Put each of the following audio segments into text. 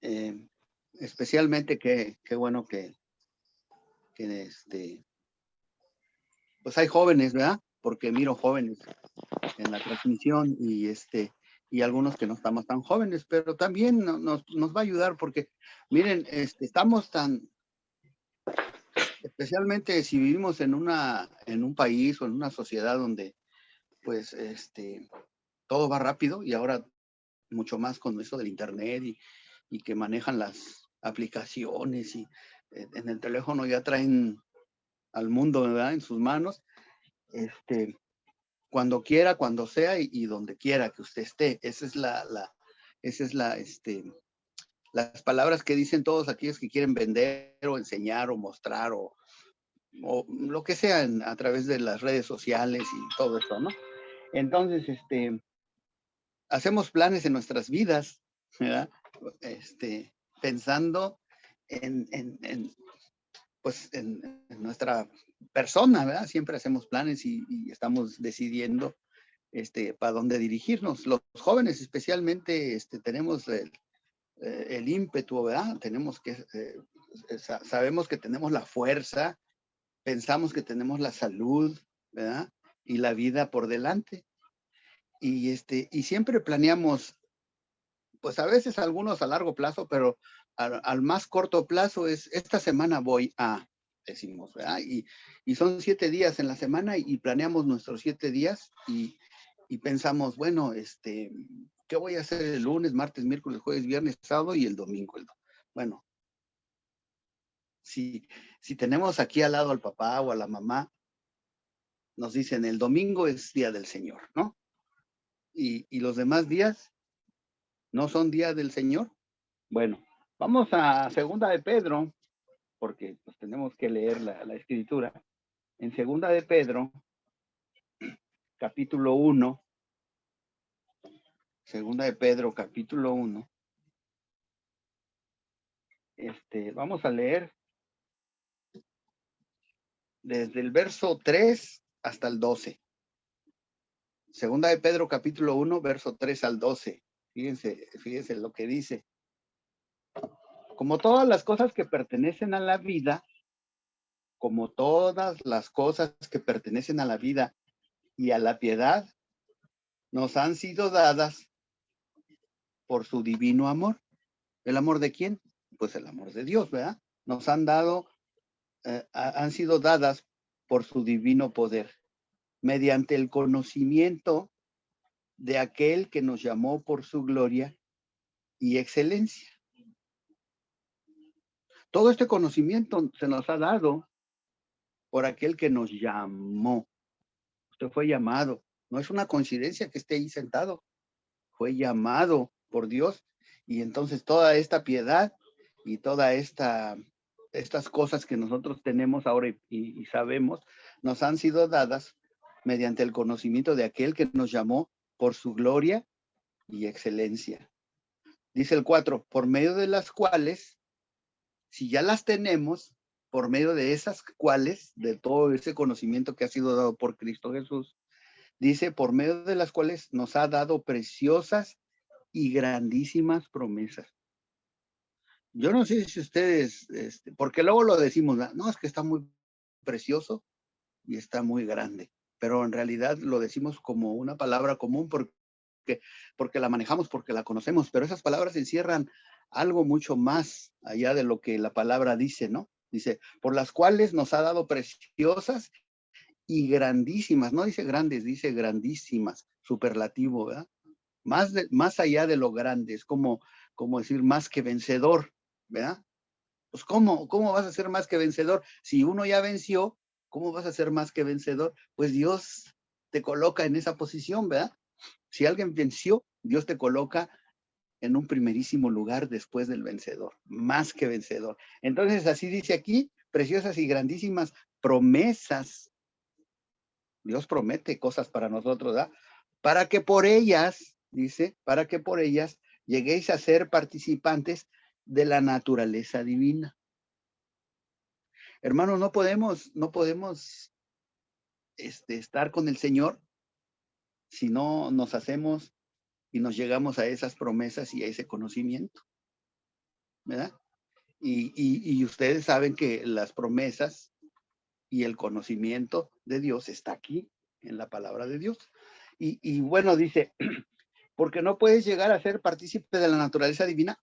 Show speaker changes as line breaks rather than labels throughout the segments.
eh, especialmente qué bueno pues hay jóvenes, ¿verdad? Porque miro jóvenes en la transmisión y algunos que no estamos tan jóvenes, pero también nos va a ayudar porque, miren, estamos tan, especialmente si vivimos en un país o en una sociedad donde, pues, todo va rápido y ahora mucho más con eso del internet y que manejan las aplicaciones y en el teléfono ya traen al mundo, ¿verdad? En sus manos, cuando quiera, cuando sea y donde quiera que usted esté. Esa es las palabras que dicen todos aquellos que quieren vender o enseñar o mostrar o lo que sea a través de las redes sociales y todo eso, ¿no? Entonces, hacemos planes en nuestras vidas, ¿verdad? Pensando pues, en nuestra persona, ¿verdad? Siempre hacemos planes y estamos decidiendo para dónde dirigirnos. Los jóvenes especialmente tenemos el ímpetu, ¿verdad? Sabemos que tenemos la fuerza, pensamos que tenemos la salud, ¿verdad? Y la vida por delante. Y siempre planeamos, pues a veces algunos a largo plazo, pero al más corto plazo es, esta semana voy a, decimos, ¿verdad? Y son 7 días en la semana y planeamos nuestros 7 días y pensamos, bueno, ¿qué voy a hacer el lunes, martes, miércoles, jueves, viernes, sábado y el domingo? Bueno, si tenemos aquí al lado al papá o a la mamá, nos dicen el domingo es día del Señor, ¿no? Y los demás días no son día del Señor. Bueno, vamos a Segunda de Pedro, porque pues, tenemos que leer la escritura. En Segunda de Pedro, capítulo 1, Segunda de Pedro, capítulo 1, vamos a leer desde el verso 3 hasta el 12. Segunda de Pedro, capítulo 1, verso 3 al 12. Fíjense lo que dice. Como todas las cosas que pertenecen a la vida, como todas las cosas que pertenecen a la vida y a la piedad, nos han sido dadas por su divino amor. ¿El amor de quién? Pues el amor de Dios, ¿verdad? Nos han dado, han sido dadas por su divino poder, mediante el conocimiento de aquel que nos llamó por su gloria y excelencia. Todo este conocimiento se nos ha dado por aquel que nos llamó. Usted fue llamado. No es una coincidencia que esté ahí sentado. Fue llamado por Dios y entonces toda esta piedad y toda estas cosas que nosotros tenemos ahora y sabemos, nos han sido dadas mediante el conocimiento de aquel que nos llamó por su gloria y excelencia. Dice el 4, por medio de las cuales, si ya las tenemos, por medio de esas cuales, de todo ese conocimiento que ha sido dado por Cristo Jesús, dice, por medio de las cuales nos ha dado preciosas y grandísimas promesas. Yo no sé si ustedes, porque luego lo decimos, no, es que está muy precioso y está muy grande, pero en realidad lo decimos como una palabra común porque la manejamos, porque la conocemos, pero esas palabras encierran algo mucho más allá de lo que la palabra dice, ¿no? Dice, por las cuales nos ha dado preciosas y grandísimas, no dice grandes, dice grandísimas, superlativo, ¿verdad? Más allá de lo grande, es como decir más que vencedor, ¿verdad? Pues ¿cómo vas a ser más que vencedor? Si uno ya venció, ¿cómo vas a ser más que vencedor? Pues Dios te coloca en esa posición, ¿verdad? Si alguien venció, Dios te coloca en un primerísimo lugar después del vencedor, más que vencedor. Entonces, así dice aquí, preciosas y grandísimas promesas. Dios promete cosas para nosotros, ¿verdad? Para que por ellas, dice, para que por ellas lleguéis a ser participantes de la naturaleza divina. Hermanos, no podemos estar con el Señor si no nos hacemos y nos llegamos a esas promesas y a ese conocimiento, ¿verdad? Y ustedes saben que las promesas y el conocimiento de Dios está aquí, en la palabra de Dios. Y bueno, dice, porque no puedes llegar a ser partícipe de la naturaleza divina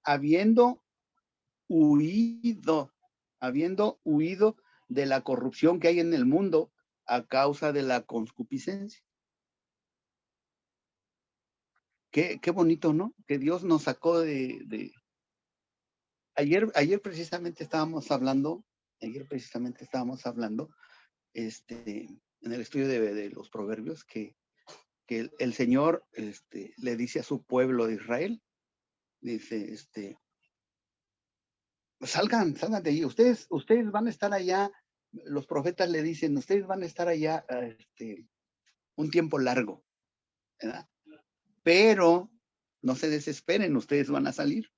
huido, habiendo huido de la corrupción que hay en el mundo a causa de la concupiscencia. Qué bonito, ¿no? Que Dios nos sacó de... Ayer precisamente estábamos hablando, en el estudio de los proverbios, que el Señor le dice a su pueblo de Israel, dice, salgan de ahí, ustedes van a estar allá, los profetas le dicen, ustedes van a estar allá un tiempo largo, ¿verdad? Pero no se desesperen, ustedes van a salir.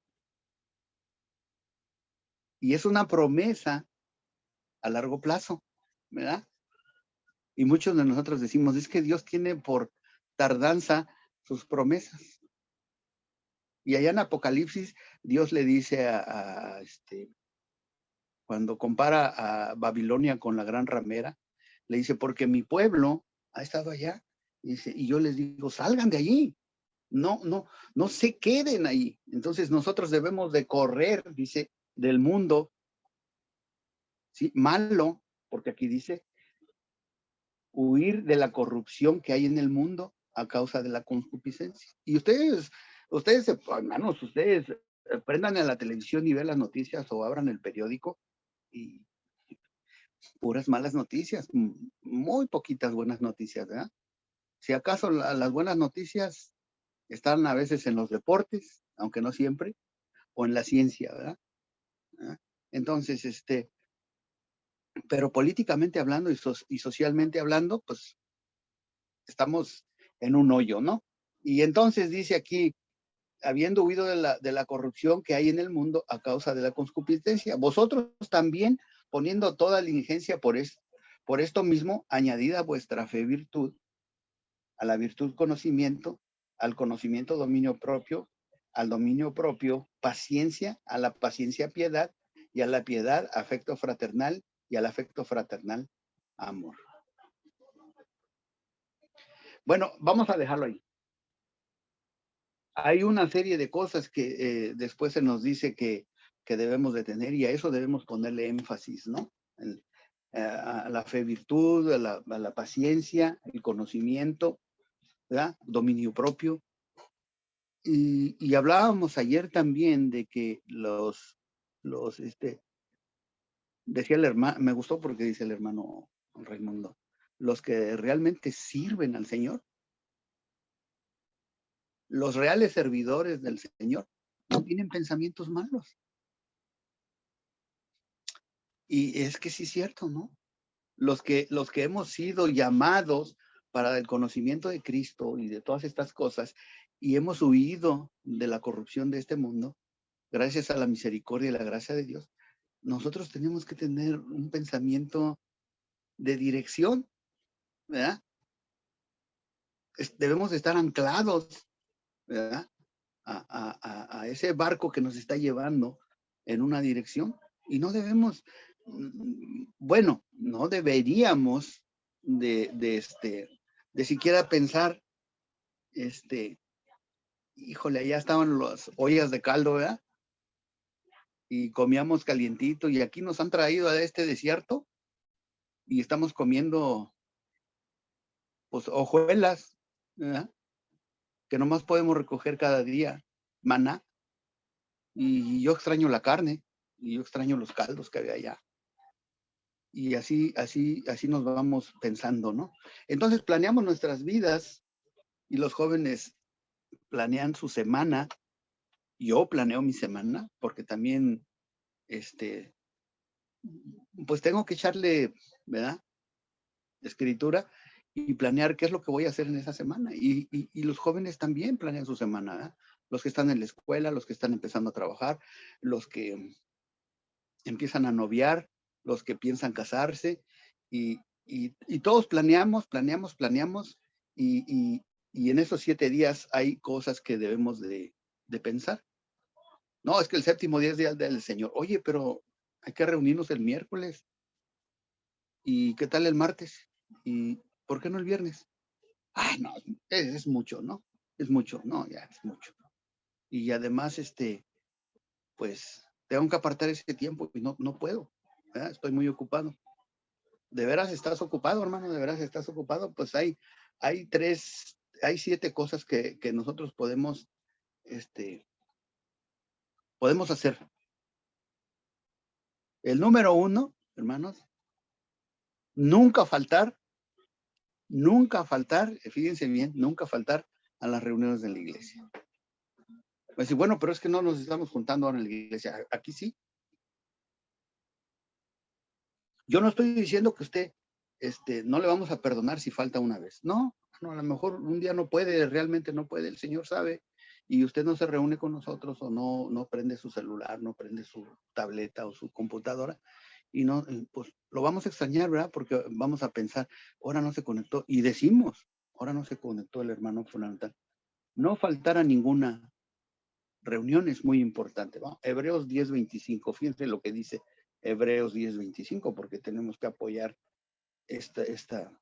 Y es una promesa a largo plazo, ¿verdad? Y muchos de nosotros decimos, es que Dios tiene por tardanza sus promesas. Y allá en Apocalipsis, Dios le dice cuando compara a Babilonia con la gran ramera, le dice, porque mi pueblo ha estado allá, dice, y yo les digo, salgan de allí, no se queden ahí. Entonces nosotros debemos de correr, dice, del mundo, ¿sí? Malo, porque aquí dice, huir de la corrupción que hay en el mundo a causa de la concupiscencia. Y ustedes, hermanos, ustedes prendan a la televisión y vean las noticias o abran el periódico y puras malas noticias, muy poquitas buenas noticias, ¿verdad? Si acaso las buenas noticias están a veces en los deportes, aunque no siempre, o en la ciencia, ¿verdad? ¿Ah? Entonces, pero políticamente hablando y socialmente hablando, pues estamos en un hoyo, ¿no? Y entonces dice aquí, habiendo huido de la corrupción que hay en el mundo a causa de la concupiscencia, vosotros también poniendo toda diligencia por esto mismo, añadida vuestra fe virtud, a la virtud conocimiento, al conocimiento dominio propio, al dominio propio paciencia, a la paciencia piedad, y a la piedad afecto fraternal, y al afecto fraternal amor. Bueno, vamos a dejarlo ahí. Hay una serie de cosas que después se nos dice que debemos de tener y a eso debemos ponerle énfasis, ¿no? A la fe virtud, a la paciencia, el conocimiento, ¿verdad? Dominio propio. Y hablábamos ayer también de que decía el hermano, me gustó porque dice el hermano Raimundo, los que realmente sirven al Señor, los reales servidores del Señor, no tienen pensamientos malos. Y es que sí es cierto, ¿no? Los que hemos sido llamados para el conocimiento de Cristo y de todas estas cosas, y hemos huido de la corrupción de este mundo, gracias a la misericordia y la gracia de Dios, nosotros tenemos que tener un pensamiento de dirección, ¿verdad? Debemos de estar anclados, ¿verdad? A ese barco que nos está llevando en una dirección y no debemos, bueno, no deberíamos de siquiera pensar, híjole, allá estaban las ollas de caldo, ¿verdad? Y comíamos calientito y aquí nos han traído a este desierto y estamos comiendo, pues, hojuelas, ¿verdad? Que nomás podemos recoger cada día, maná, y yo extraño la carne, y yo extraño los caldos que había allá. Y así nos vamos pensando, ¿no? Entonces planeamos nuestras vidas y los jóvenes planean su semana. Yo planeo mi semana porque también, pues tengo que echarle, ¿verdad? Escritura y planear qué es lo que voy a hacer en esa semana. Y los jóvenes también planean su semana, ¿verdad? Los que están en la escuela, los que están empezando a trabajar, los que empiezan a noviar, los que piensan casarse y todos planeamos y Y en esos 7 días hay cosas que debemos de pensar. No, es que el séptimo día es día del Señor. Oye, pero hay que reunirnos el miércoles. ¿Y qué tal el martes? ¿Y por qué no el viernes? Ay, no, es mucho, ¿no? Es mucho, no, ya es mucho. Y además, pues, tengo que apartar ese tiempo y no puedo, ¿verdad? Estoy muy ocupado. ¿De veras estás ocupado, hermano? ¿De veras estás ocupado? Pues hay 7 cosas que nosotros podemos hacer. El número 1, hermanos, nunca faltar, fíjense bien, nunca faltar a las reuniones de la iglesia. Pues bueno, pero es que no nos estamos juntando ahora en la iglesia. Aquí sí. Yo no estoy diciendo que usted no le vamos a perdonar si falta una vez. No, a lo mejor un día no puede, realmente no puede, el Señor sabe, y usted no se reúne con nosotros o no prende su celular, no prende su tableta o su computadora, y no, pues lo vamos a extrañar, ¿verdad? Porque vamos a pensar, ahora no se conectó, y decimos, ahora no se conectó el hermano fundamental. No faltar a ninguna reunión es muy importante, ¿no? Hebreos 10:25, fíjense lo que dice Hebreos 10:25, porque tenemos que apoyar esta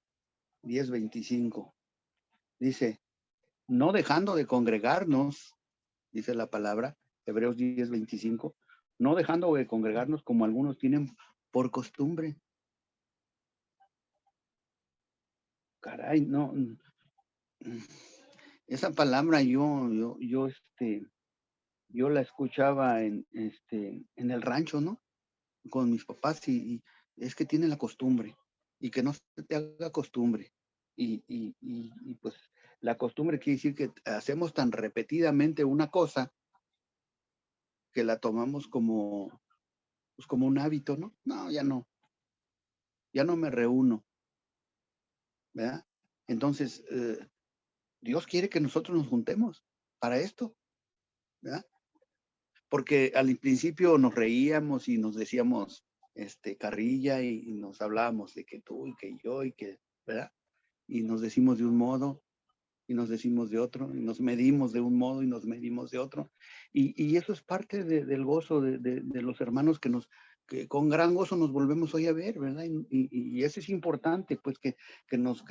10:25. Dice, no dejando de congregarnos, dice la palabra, Hebreos 10:25, no dejando de congregarnos como algunos tienen por costumbre. Caray, no. Esa palabra yo la escuchaba en el rancho, ¿no? Con mis papás y es que tiene la costumbre y que no se te haga costumbre. Y pues la costumbre quiere decir que hacemos tan repetidamente una cosa que la tomamos pues como un hábito, ¿no? No, ya no me reúno, ¿verdad? Entonces, Dios quiere que nosotros nos juntemos para esto, ¿verdad? Porque al principio nos reíamos y nos decíamos carrilla y nos hablábamos de que tú y que yo y que, ¿verdad? Y nos decimos de un modo y nos decimos de otro, y nos medimos de un modo y nos medimos de otro. Y eso es parte del gozo de los hermanos que con gran gozo nos volvemos hoy a ver, ¿verdad? Y eso es importante, pues que nos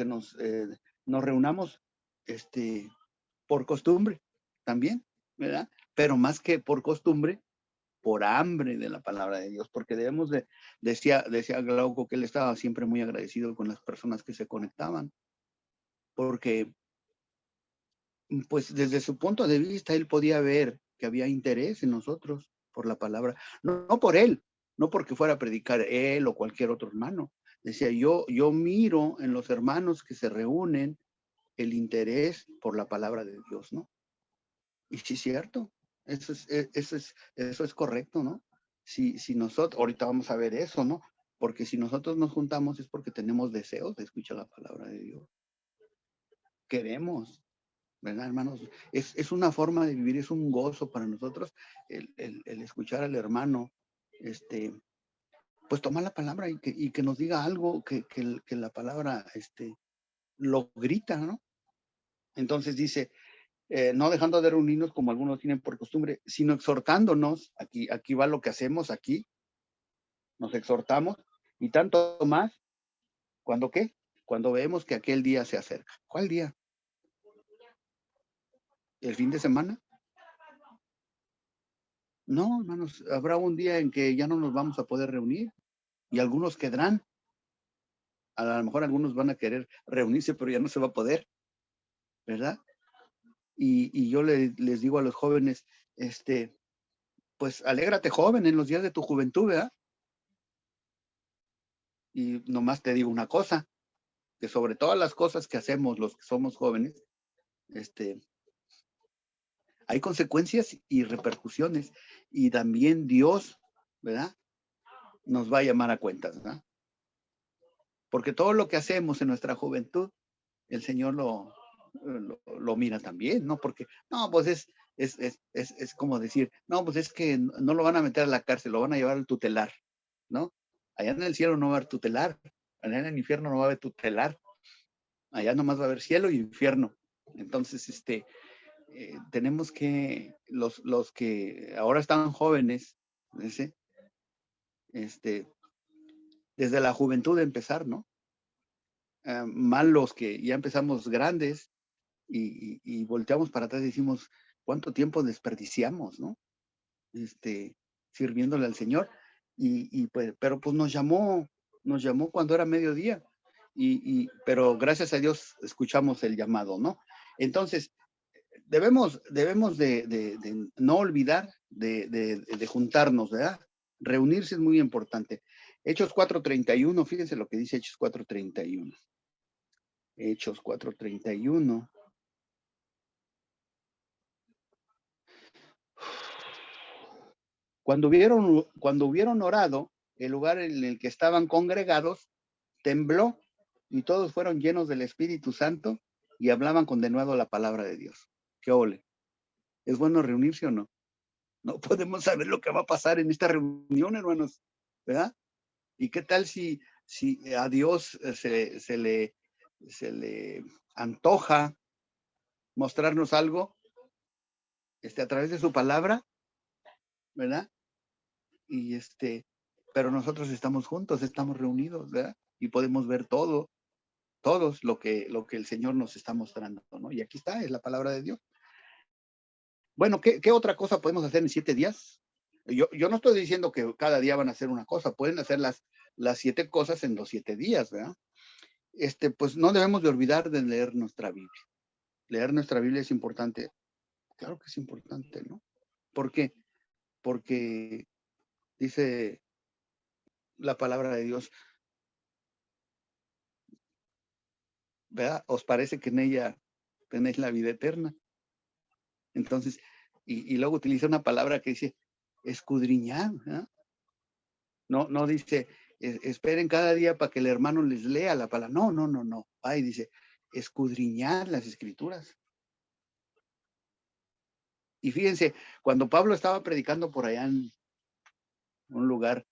reunamos por costumbre también, ¿verdad? Pero más que por costumbre, por hambre de la palabra de Dios, porque decía Glauco que él estaba siempre muy agradecido con las personas que se conectaban, porque pues desde su punto de vista él podía ver que había interés en nosotros por la palabra, no por él, no porque fuera a predicar él o cualquier otro hermano. Decía, yo miro en los hermanos que se reúnen el interés por la palabra de Dios, ¿no? Y sí es cierto, eso es correcto, ¿no? Si nosotros, ahorita vamos a ver eso, ¿no? Porque si nosotros nos juntamos es porque tenemos deseos de escuchar la palabra de Dios. Queremos, ¿verdad, hermanos? Es una forma de vivir, es un gozo para nosotros el escuchar al hermano, pues tomar la palabra y que nos diga algo que la palabra lo grita, ¿no? Entonces dice, no dejando de reunirnos como algunos tienen por costumbre, sino exhortándonos, aquí va lo que hacemos aquí, nos exhortamos, y tanto más, ¿cuándo qué? Cuando vemos que aquel día se acerca. ¿Cuál día? ¿El fin de semana? No, hermanos, habrá un día en que ya no nos vamos a poder reunir y algunos quedarán. A lo mejor algunos van a querer reunirse, pero ya no se va a poder, ¿verdad? Y yo les digo a los jóvenes, pues alégrate joven en los días de tu juventud, ¿verdad? Y nomás te digo una cosa, que sobre todas las cosas que hacemos los que somos jóvenes, hay consecuencias y repercusiones y también Dios, ¿verdad? Nos va a llamar a cuentas, ¿verdad? Porque todo lo que hacemos en nuestra juventud, el Señor lo mira también, ¿no? Porque, no, pues es como decir, no, pues es que no lo van a meter a la cárcel, lo van a llevar al tutelar, ¿no? Allá en el cielo no va a haber tutelar, allá en el infierno no va a haber tutelar, allá nomás va a haber cielo y infierno, Entonces, tenemos que, los que ahora están jóvenes, ¿sí? Desde la juventud empezar, ¿no? Mal los que ya empezamos grandes y volteamos para atrás y decimos, ¿cuánto tiempo desperdiciamos, no? Sirviéndole al Señor. Pues, pero pues nos llamó cuando era mediodía. Pero gracias a Dios escuchamos el llamado, ¿no? Entonces, debemos de no olvidar de juntarnos, ¿verdad? Reunirse es muy importante. Hechos 4:31, fíjense lo que dice Hechos 4:31. Hechos 4:31. Cuando hubieron orado, el lugar en el que estaban congregados tembló y todos fueron llenos del Espíritu Santo y hablaban con denuedo la palabra de Dios. ¡Qué ole! ¿Es bueno reunirse o no? No podemos saber lo que va a pasar en esta reunión, hermanos, ¿verdad? ¿Y qué tal si a Dios se le antoja mostrarnos algo a través de su palabra, ¿verdad? Y pero nosotros estamos juntos, estamos reunidos, ¿verdad? Y podemos ver todos lo que el Señor nos está mostrando, ¿no? Y aquí está, es la palabra de Dios. Bueno, ¿qué otra cosa podemos hacer en 7 días? Yo no estoy diciendo que cada día van a hacer una cosa, pueden hacer las 7 cosas en los 7 días, ¿verdad? Pues no debemos de olvidar de leer nuestra Biblia. Leer nuestra Biblia es importante. Claro que es importante, ¿no? ¿Por qué? Porque dice la palabra de Dios, ¿verdad? ¿Os parece que en ella tenéis la vida eterna? Entonces, y luego utiliza una palabra que dice escudriñar, ¿verdad? No dice, esperen cada día para que el hermano les lea la palabra. No. Ahí dice, escudriñar las escrituras. Y fíjense, cuando Pablo estaba predicando por allá en un lugar,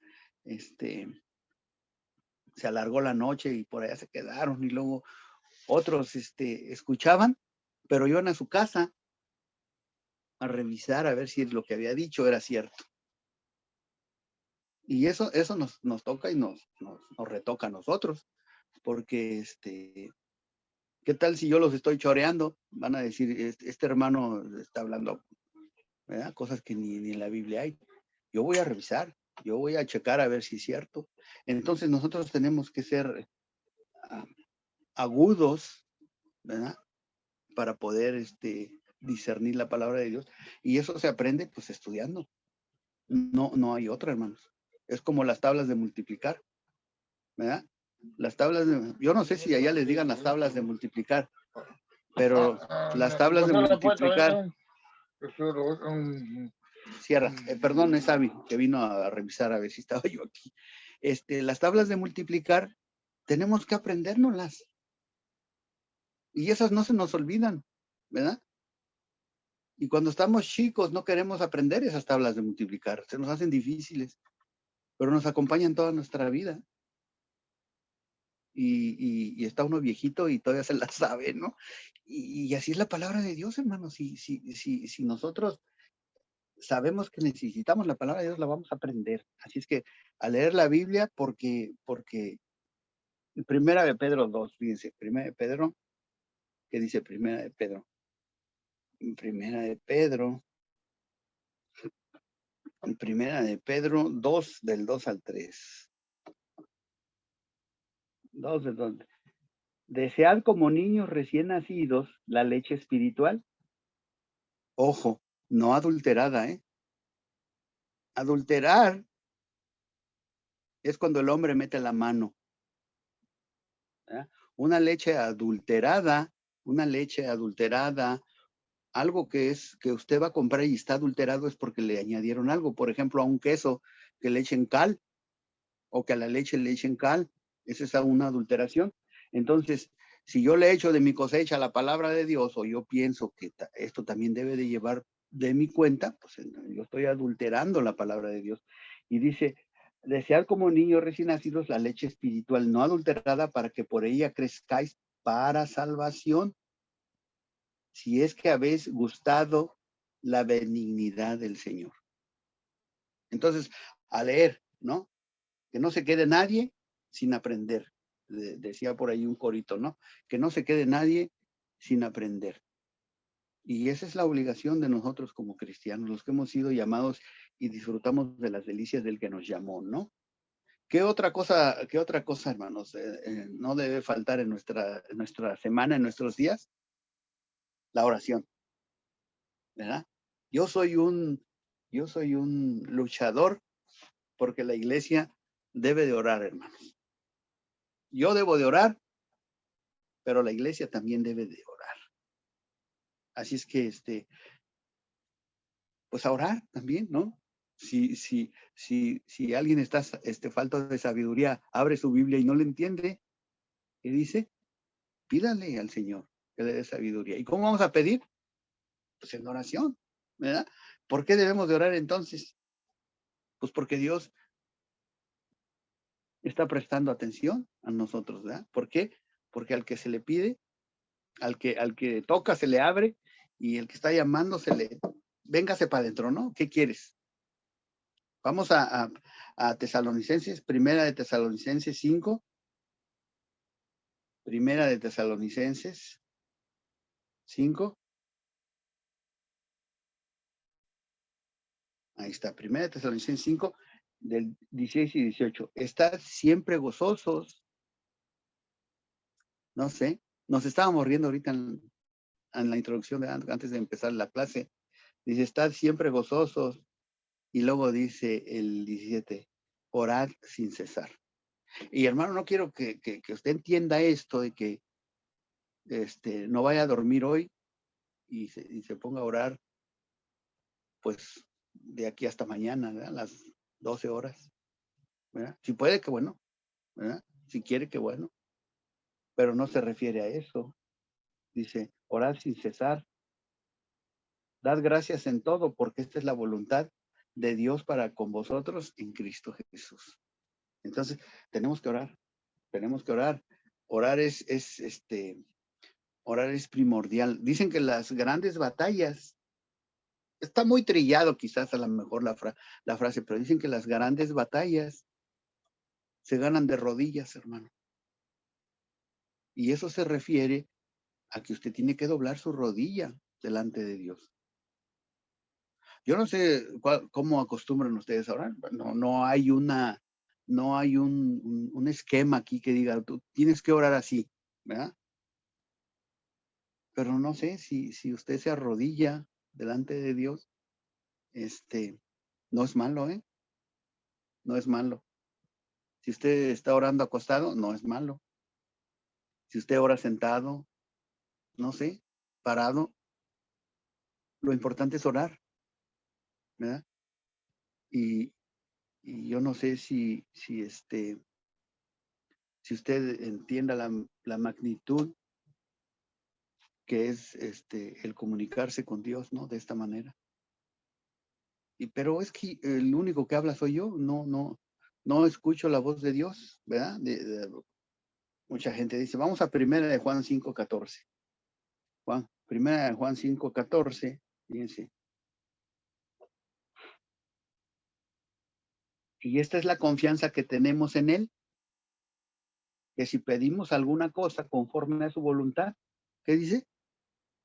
se alargó la noche y por allá se quedaron y luego otros, escuchaban, pero iban a su casa a revisar a ver si lo que había dicho era cierto. Y eso nos toca y nos retoca a nosotros, porque ¿qué tal si yo los estoy choreando? Van a decir, este hermano está hablando, ¿verdad? Cosas que ni en la Biblia hay. Yo voy a revisar, yo voy a checar a ver si es cierto. Entonces nosotros tenemos que ser agudos, ¿verdad? Para poder discernir la palabra de Dios. Y eso se aprende pues estudiando. No hay otra, hermanos. Es como las tablas de multiplicar, ¿verdad? Las tablas yo no sé si allá les digan las tablas de multiplicar, pero las tablas de multiplicar. Cierra, perdón, es Abby, que vino a revisar a ver si estaba yo aquí. Las tablas de multiplicar, tenemos que aprendérnoslas. Y esas no se nos olvidan, ¿verdad? Y cuando estamos chicos no queremos aprender esas tablas de multiplicar, se nos hacen difíciles, pero nos acompañan toda nuestra vida. Y está uno viejito y todavía se la sabe, ¿no? Y así es la palabra de Dios, hermanos. Si nosotros sabemos que necesitamos la palabra de Dios, la vamos a aprender. Así es que a leer la Biblia, porque Primera de Pedro 2, fíjense, Primera de Pedro, ¿qué dice Primera de Pedro? Primera de Pedro, Primera de Pedro 2, del 2 al 3. 2 del 2. Desead como niños recién nacidos la leche espiritual. Ojo, no adulterada, ¿eh? Adulterar es cuando el hombre mete la mano. ¿Eh? Una leche adulterada, algo que usted va a comprar y está adulterado es porque le añadieron algo. Por ejemplo, a un queso que le echen cal o que a la leche le echen cal. Esa es una adulteración. Entonces, si yo le echo de mi cosecha la palabra de Dios o yo pienso que esto también debe de llevar de mi cuenta, pues yo estoy adulterando la palabra de Dios. Y dice, desead como niños recién nacidos la leche espiritual no adulterada para que por ella crezcáis para salvación. si es que habéis gustado la benignidad del Señor. Entonces, a leer, ¿no? Que no se quede nadie sin aprender. Decía por ahí un corito, ¿no? Que no se quede nadie sin aprender. Y esa es la obligación de nosotros como cristianos, los que hemos sido llamados y disfrutamos de las delicias del que nos llamó, ¿no? ¿Qué otra cosa, hermanos, no debe faltar en nuestra semana, en nuestros días? La oración, ¿verdad? Yo soy un luchador porque la iglesia debe de orar, hermanos. Yo debo de orar, pero la iglesia también debe de orar. Así es que, pues a orar también, ¿no? Si alguien está falta de sabiduría, abre su Biblia y no le entiende, ¿qué dice? Pídale al Señor que le dé sabiduría. ¿Y cómo vamos a pedir? Pues en oración, ¿verdad? ¿Por qué debemos de orar entonces? Pues porque Dios está prestando atención a nosotros, ¿verdad? ¿Por qué? Porque al que se le pide, al que toca se le abre, y el que está llamando véngase para adentro, ¿no? ¿Qué quieres? Vamos a Tesalonicenses, primera de Tesalonicenses 5. Primera de Tesalonicenses 5. Ahí está, primera de Tesalonicenses 5, del 16 y 18. Estad siempre gozosos. No sé, nos estábamos riendo ahorita en la introducción, antes de empezar la clase. Dice, estad siempre gozosos. Y luego dice el 17, orad sin cesar. Y hermano, no quiero que usted entienda esto de que no vaya a dormir hoy y se ponga a orar, pues, de aquí hasta mañana, ¿verdad? Las 12 horas, ¿verdad? Si puede, que bueno, ¿verdad? Si quiere, que bueno. Pero no se refiere a eso. Dice, orad sin cesar. Dad gracias en todo, porque esta es la voluntad de Dios para con vosotros en Cristo Jesús. Entonces, tenemos que orar. Tenemos que orar. Orar orar es primordial. Dicen que las grandes batallas, está muy trillado quizás a lo mejor la frase, pero dicen que las grandes batallas se ganan de rodillas, hermano. Y eso se refiere a que usted tiene que doblar su rodilla delante de Dios. Yo no sé cómo acostumbran ustedes a orar. No hay un esquema aquí que diga, tú tienes que orar así, ¿verdad? Pero no sé si usted se arrodilla delante de Dios, no es malo, ¿eh? No es malo. Si usted está orando acostado, no es malo. Si usted ora sentado, no sé, parado, lo importante es orar, ¿verdad? Y yo no sé si usted entienda la magnitud que es el comunicarse con Dios, ¿no? De esta manera. Pero es que el único que habla soy yo, no escucho la voz de Dios, ¿verdad? Mucha gente dice, vamos a primera de Juan 5:14. Primera de Juan 5:14, fíjense. Y esta es la confianza que tenemos en Él, que si pedimos alguna cosa conforme a su voluntad, ¿qué dice?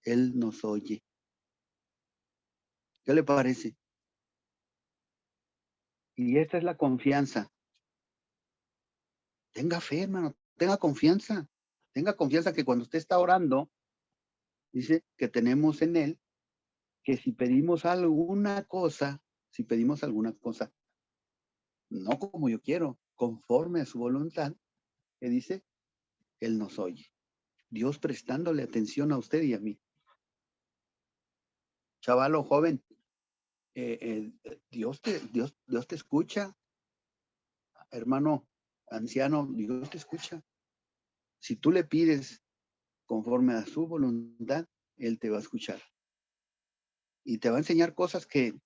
Él nos oye. ¿Qué le parece? Y esta es la confianza. Tenga fe, hermano, tenga confianza. Tenga confianza que cuando usted está orando, dice que tenemos en Él, que si pedimos alguna cosa, no como yo quiero, conforme a su voluntad, que dice, Él nos oye. Dios prestándole atención a usted y a mí. Chavalo joven, Dios te escucha. Hermano anciano, Dios te escucha. Si tú le pides conforme a su voluntad, Él te va a escuchar. Y te va a enseñar cosas que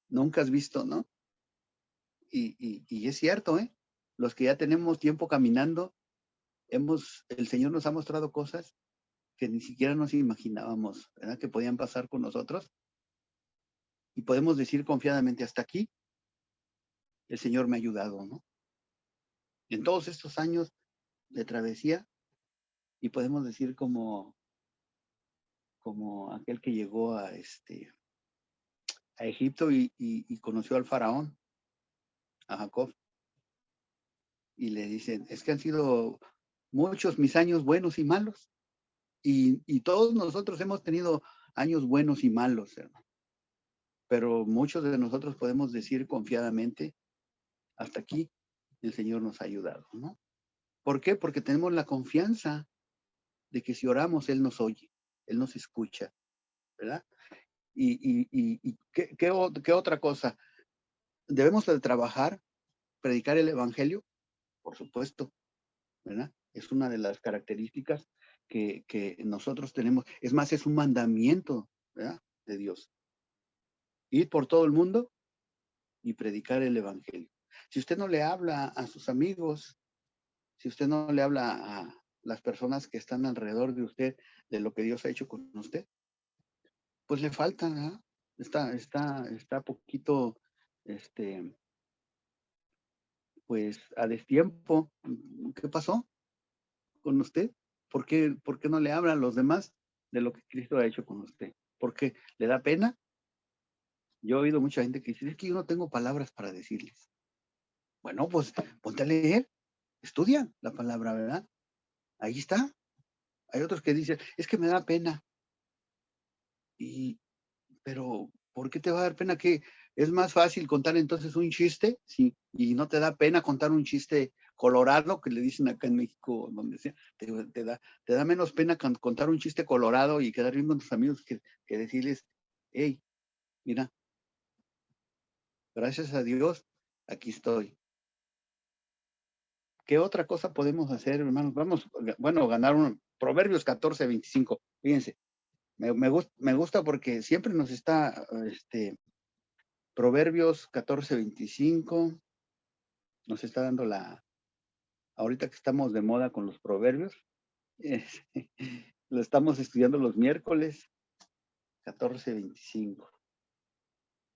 nunca has visto, ¿no? Y es cierto, ¿eh? Los que ya tenemos tiempo caminando, el Señor nos ha mostrado cosas que ni siquiera nos imaginábamos, ¿verdad? Que podían pasar con nosotros. Y podemos decir confiadamente, hasta aquí, el Señor me ha ayudado, ¿no? En todos estos años de travesía, y podemos decir como aquel que llegó a Egipto y conoció al faraón, a Jacob, y le dicen, es que han sido muchos mis años buenos y malos, y todos nosotros hemos tenido años buenos y malos, hermano. Pero muchos de nosotros podemos decir confiadamente, hasta aquí el Señor nos ha ayudado, ¿no? ¿Por qué? Porque tenemos la confianza de que si oramos, Él nos oye, Él nos escucha, ¿verdad? Y ¿qué otra cosa? Debemos de trabajar, predicar el Evangelio, por supuesto, ¿verdad? Es una de las características que nosotros tenemos. Es más, es un mandamiento, ¿verdad? De Dios. Ir por todo el mundo y predicar el Evangelio. Si usted no le habla a sus amigos, si usted no le habla a las personas que están alrededor de usted de lo que Dios ha hecho con usted, pues le falta, ¿verdad? Está poquito, pues a destiempo. ¿Qué pasó con usted? ¿Por qué no le hablan a los demás de lo que Cristo ha hecho con usted? ¿Por qué? ¿Le da pena? Yo he oído mucha gente que dice, es que yo no tengo palabras para decirles. Bueno, pues ponte a leer, estudia la palabra, ¿verdad? Ahí está. Hay otros que dicen, es que me da pena. Pero, ¿por qué te va a dar pena? ¿Que es más fácil contar entonces un chiste? Sí, y no te da pena contar un chiste colorado, que le dicen acá en México, donde sea, te da menos pena contar un chiste colorado y quedar bien con tus amigos que decirles, hey, mira, gracias a Dios, aquí estoy. ¿Qué otra cosa podemos hacer, hermanos? Vamos, bueno, ganar un Proverbios 14:25. Fíjense, me gusta porque siempre nos está, Proverbios 14:25, nos está dando ahorita que estamos de moda con los proverbios, lo estamos estudiando los miércoles, 14:25.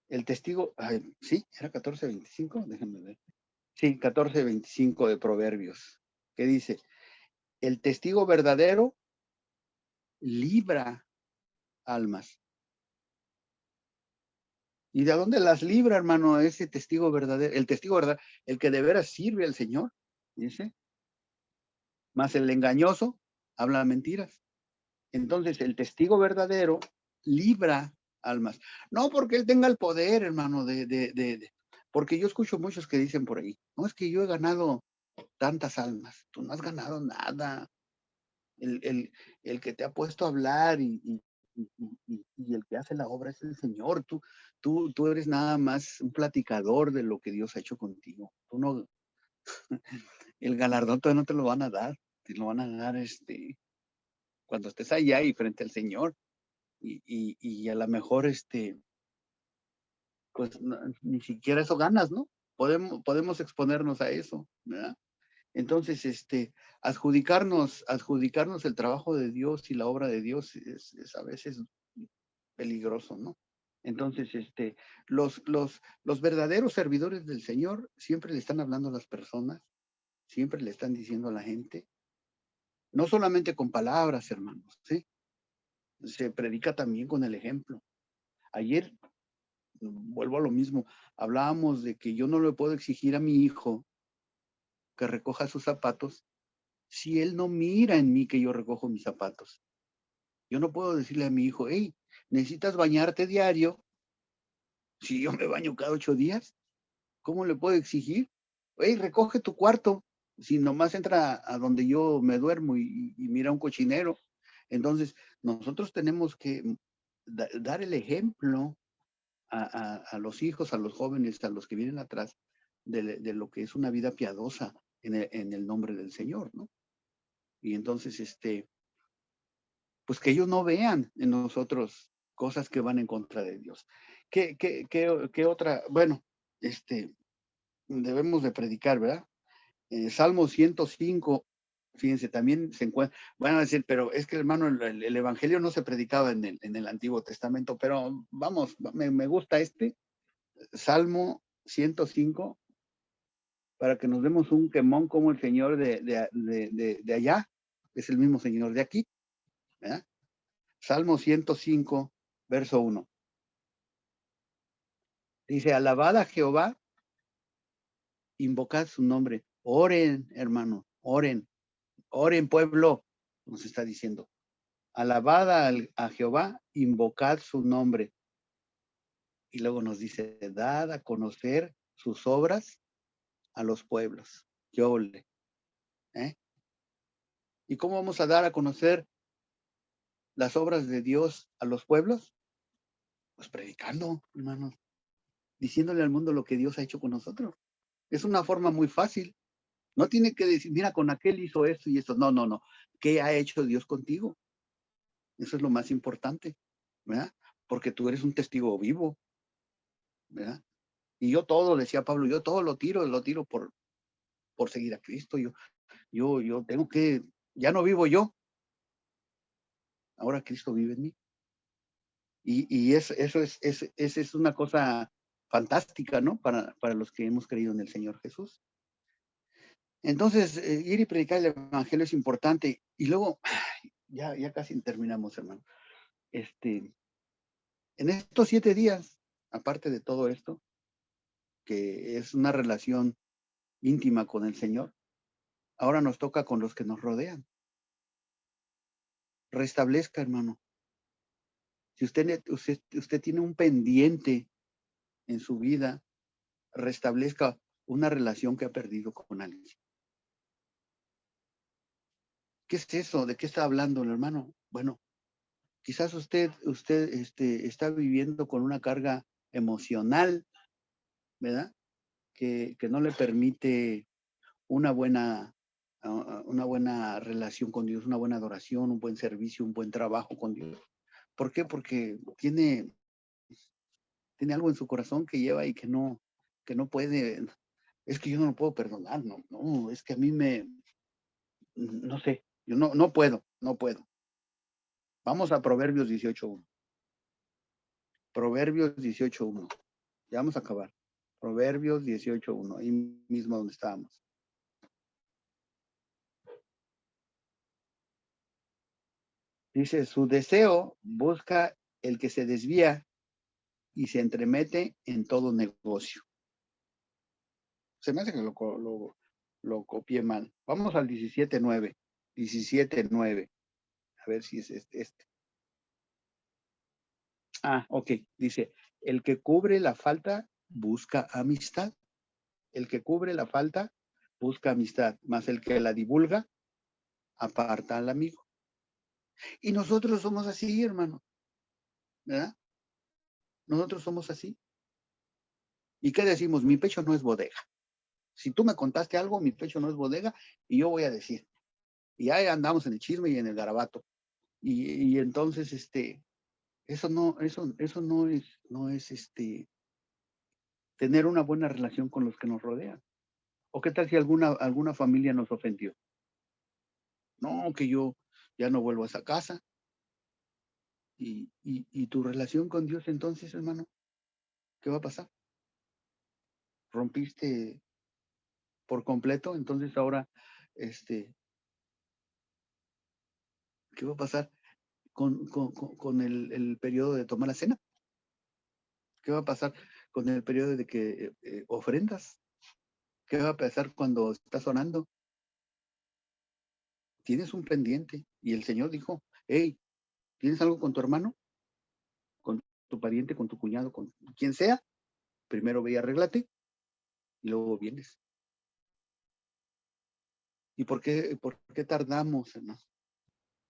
El testigo, sí, era 14:25, déjenme ver. Sí, 14:25 de Proverbios, que dice, el testigo verdadero libra almas. ¿Y de dónde las libra, hermano, ese testigo verdadero? El testigo verdadero, el que de veras sirve al Señor, dice, más el engañoso habla mentiras. Entonces, el testigo verdadero libra almas. No porque él tenga el poder, hermano, porque yo escucho muchos que dicen por ahí, no, es que yo he ganado tantas almas. Tú no has ganado nada. El que te ha puesto a hablar y el que hace la obra es el Señor. Tú eres nada más un platicador de lo que Dios ha hecho contigo. Tú no, el galardón todavía no te lo van a dar. Te lo van a dar cuando estés allá y frente al Señor. Y a lo mejor, pues ni siquiera eso ganas, ¿no? Podemos exponernos a eso, ¿verdad? Entonces, adjudicarnos el trabajo de Dios y la obra de Dios es a veces peligroso, ¿no? Entonces, los verdaderos servidores del Señor siempre le están hablando a las personas, siempre le están diciendo a la gente, no solamente con palabras, hermanos, ¿sí? Se predica también con el ejemplo. Ayer, vuelvo a lo mismo, hablábamos de que yo no le puedo exigir a mi hijo que recoja sus zapatos si él no mira en mí que yo recojo mis zapatos. Yo no puedo decirle a mi hijo, hey, necesitas bañarte diario si yo me baño cada 8 días. ¿Cómo le puedo exigir? Hey, recoge tu cuarto si nomás entra a donde yo me duermo y mira un cochinero. Entonces, nosotros tenemos que dar el ejemplo a los hijos, a los jóvenes, a los que vienen atrás, de lo que es una vida piadosa en el nombre del Señor, ¿no? Y entonces, pues que ellos no vean en nosotros cosas que van en contra de Dios. ¿Qué otra? Bueno, debemos de predicar, ¿verdad? Salmo 105, Fíjense, también se encuentra, van a decir, pero es que hermano, el evangelio no se predicaba en el Antiguo Testamento, pero vamos, me gusta Salmo 105, para que nos demos un quemón como el Señor de allá, es el mismo Señor de aquí, ¿verdad? Salmo 105, verso 1. Dice, alabad a Jehová, invocad su nombre. Oren, hermano, oren, oren pueblo, nos está diciendo. Alabad a Jehová, invocad su nombre. Y luego nos dice, dad a conocer sus obras a los pueblos. Yo le. ¿Y cómo vamos a dar a conocer las obras de Dios a los pueblos? Pues predicando, hermanos, diciéndole al mundo lo que Dios ha hecho con nosotros. Es una forma muy fácil. No tiene que decir, mira, con aquel hizo esto y esto. No, no, no. ¿Qué ha hecho Dios contigo? Eso es lo más importante, ¿verdad? Porque tú eres un testigo vivo, ¿verdad? Y yo todo, decía Pablo, yo todo lo tiro por seguir a Cristo. Yo tengo que, ya no vivo yo, ahora Cristo vive en mí. Y eso es una cosa fantástica, ¿no? Para los que hemos creído en el Señor Jesús. Entonces, ir y predicar el Evangelio es importante. Y luego, ya casi terminamos, hermano. En estos 7 días, aparte de todo esto, que es una relación íntima con el Señor, ahora nos toca con los que nos rodean. Restablezca, hermano. Si usted tiene un pendiente en su vida, restablezca una relación que ha perdido con alguien. ¿Qué es eso? ¿De qué está hablando el hermano? Bueno, quizás usted está viviendo con una carga emocional, ¿verdad? Que no le permite una buena relación con Dios, una buena adoración, un buen servicio, un buen trabajo con Dios. ¿Por qué? Porque tiene algo en su corazón que lleva y que no puede. Es que yo no lo puedo perdonar, no, es que a mí no sé, yo no puedo. Vamos a Proverbios 18:1. Proverbios 18:1. Ya vamos a acabar. Proverbios 18:1, ahí mismo donde estábamos. Dice, su deseo busca el que se desvía y se entremete en todo negocio. Se me hace que lo copié mal. Vamos al 17:9. 17:9. A ver si es este. Ok. Dice, el que cubre la falta busca amistad. El que cubre la falta busca amistad, más el que la divulga aparta al amigo. Y nosotros somos así, hermano, ¿verdad? Nosotros somos así. ¿Y qué decimos? Mi pecho no es bodega. Si tú me contaste algo, mi pecho no es bodega y yo voy a decir. Y ahí andamos en el chisme y en el garabato. Y entonces, eso no es tener una buena relación con los que nos rodean. ¿O qué tal si alguna familia nos ofendió? No, que yo ya no vuelvo a esa casa. Y tu relación con Dios entonces, hermano, ¿qué va a pasar? ¿Rompiste por completo? Entonces ahora, ¿qué va a pasar con el periodo de tomar la cena? ¿Qué va a pasar con el periodo de que ofrendas? ¿Qué va a pasar cuando estás orando? Tienes un pendiente y el Señor dijo, hey, ¿tienes algo con tu hermano? Con tu pariente, con tu cuñado, con quien sea, primero ve y arréglate y luego vienes. ¿Y por qué tardamos, hermano?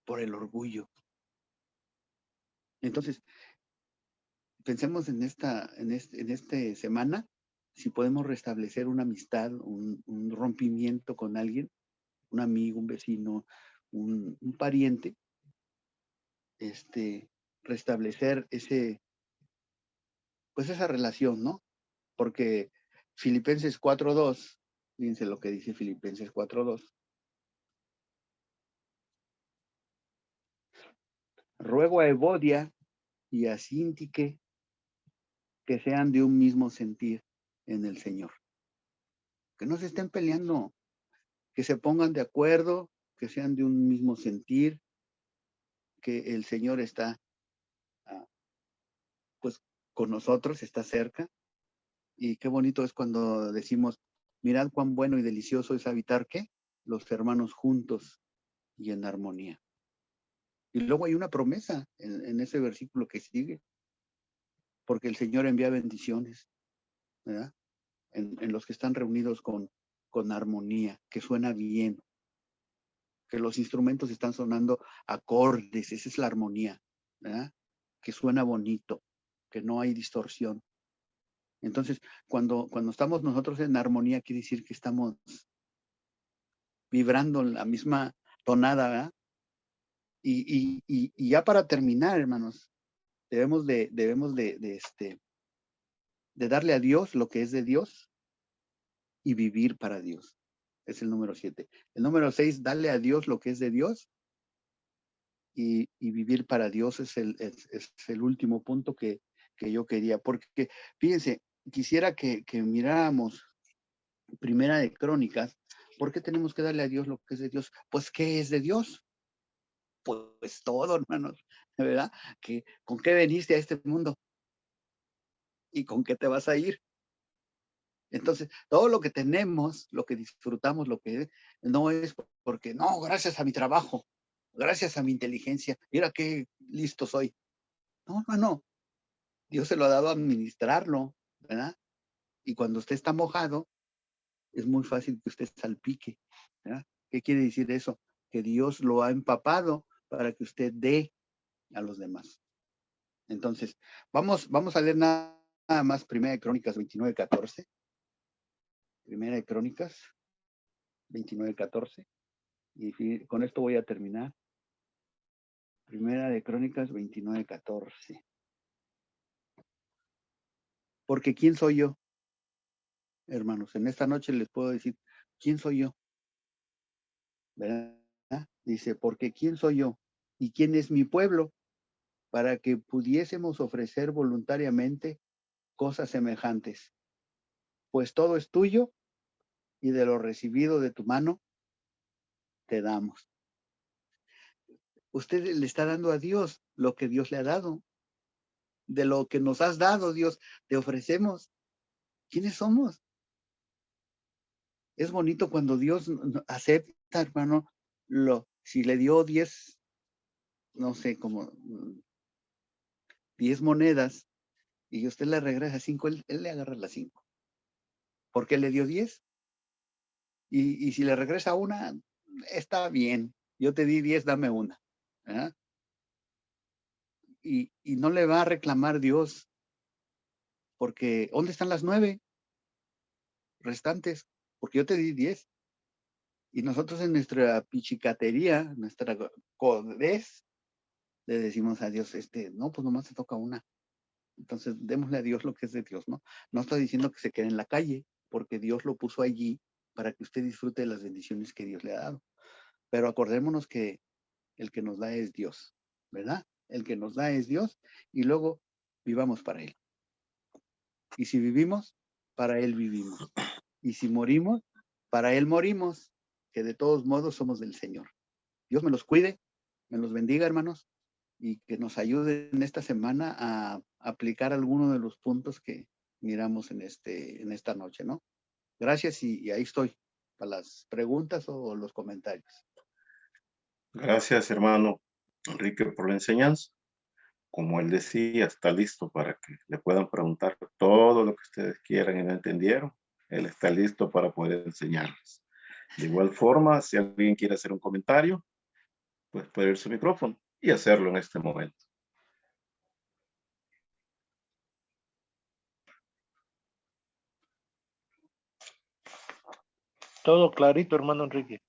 Por el orgullo. Entonces, pensemos en esta semana, si podemos restablecer una amistad, un rompimiento con alguien, un amigo, un vecino, un pariente, restablecer esa relación, ¿no? Porque Filipenses 4:2, fíjense lo que dice Filipenses 4:2, ruego a Evodia y a Sintique que sean de un mismo sentir en el Señor. Que no se estén peleando, que se pongan de acuerdo, que sean de un mismo sentir, que el Señor está pues con nosotros, está cerca. Y qué bonito es cuando decimos, mirad cuán bueno y delicioso es habitar, ¿qué? Los hermanos juntos y en armonía. Y luego hay una promesa en ese versículo que sigue, porque el Señor envía bendiciones, ¿verdad? En los que están reunidos con armonía, que suena bien, que los instrumentos están sonando acordes, esa es la armonía, ¿verdad? Que suena bonito, que no hay distorsión. Entonces, cuando estamos nosotros en armonía, quiere decir que estamos vibrando en la misma tonada, ¿verdad? Y ya para terminar, hermanos, debemos de darle a Dios lo que es de Dios y vivir para Dios. Es el número 7. El número 6, darle a Dios lo que es de Dios y vivir para Dios es el último punto que yo quería. Porque, fíjense, quisiera que miráramos Primera de Crónicas. ¿Por qué tenemos que darle a Dios lo que es de Dios? Pues, ¿qué es de Dios? Pues todo, hermanos, ¿verdad? ¿Con qué veniste a este mundo? ¿Y con qué te vas a ir? Entonces, todo lo que tenemos, lo que disfrutamos, lo que no es porque, no, gracias a mi trabajo, gracias a mi inteligencia, mira qué listo soy. No, hermano, Dios se lo ha dado a administrarlo, ¿verdad? Y cuando usted está mojado, es muy fácil que usted salpique, ¿verdad? ¿Qué quiere decir eso? Que Dios lo ha empapado para que usted dé a los demás. Entonces, vamos a leer nada más Primera de Crónicas 29:14. Primera de Crónicas 29:14. Y con esto voy a terminar. Primera de Crónicas 29:14. Porque ¿quién soy yo? Hermanos, en esta noche les puedo decir, ¿quién soy yo? ¿Verdad? Dice, porque ¿quién soy yo? ¿Y quién es mi pueblo? Para que pudiésemos ofrecer voluntariamente cosas semejantes. Pues todo es tuyo y de lo recibido de tu mano te damos. Usted le está dando a Dios lo que Dios le ha dado. De lo que nos has dado, Dios, te ofrecemos. ¿Quiénes somos? Es bonito cuando Dios acepta, hermano, si le dio 10, no sé, como 10 monedas y usted le regresa 5, él le agarra las 5. ¿Por qué le dio 10? Y si le regresa una, está bien. Yo te di 10, dame una. ¿Eh? Y no le va a reclamar Dios, porque ¿dónde están las 9 restantes? Porque yo te di 10. Y nosotros en nuestra pichicatería, nuestra codez, le decimos a Dios, no, pues nomás te toca una. Entonces, démosle a Dios lo que es de Dios, ¿no? No estoy diciendo que se quede en la calle, porque Dios lo puso allí para que usted disfrute de las bendiciones que Dios le ha dado. Pero acordémonos que el que nos da es Dios, ¿verdad? El que nos da es Dios y luego vivamos para Él. Y si vivimos, para Él vivimos. Y si morimos, para Él morimos, que de todos modos somos del Señor. Dios me los cuide, me los bendiga, hermanos, y que nos ayude en esta semana a aplicar alguno de los puntos que miramos en esta noche, ¿no? Gracias y ahí estoy para las preguntas o los comentarios.
Gracias, hermano Enrique, por la enseñanza. Como él decía, está listo para que le puedan preguntar todo lo que ustedes quieran y no entendieron. Él está listo para poder enseñarles. De igual forma, si alguien quiere hacer un comentario, pues puede abrir su micrófono y hacerlo en este momento.
Todo clarito, hermano Enrique.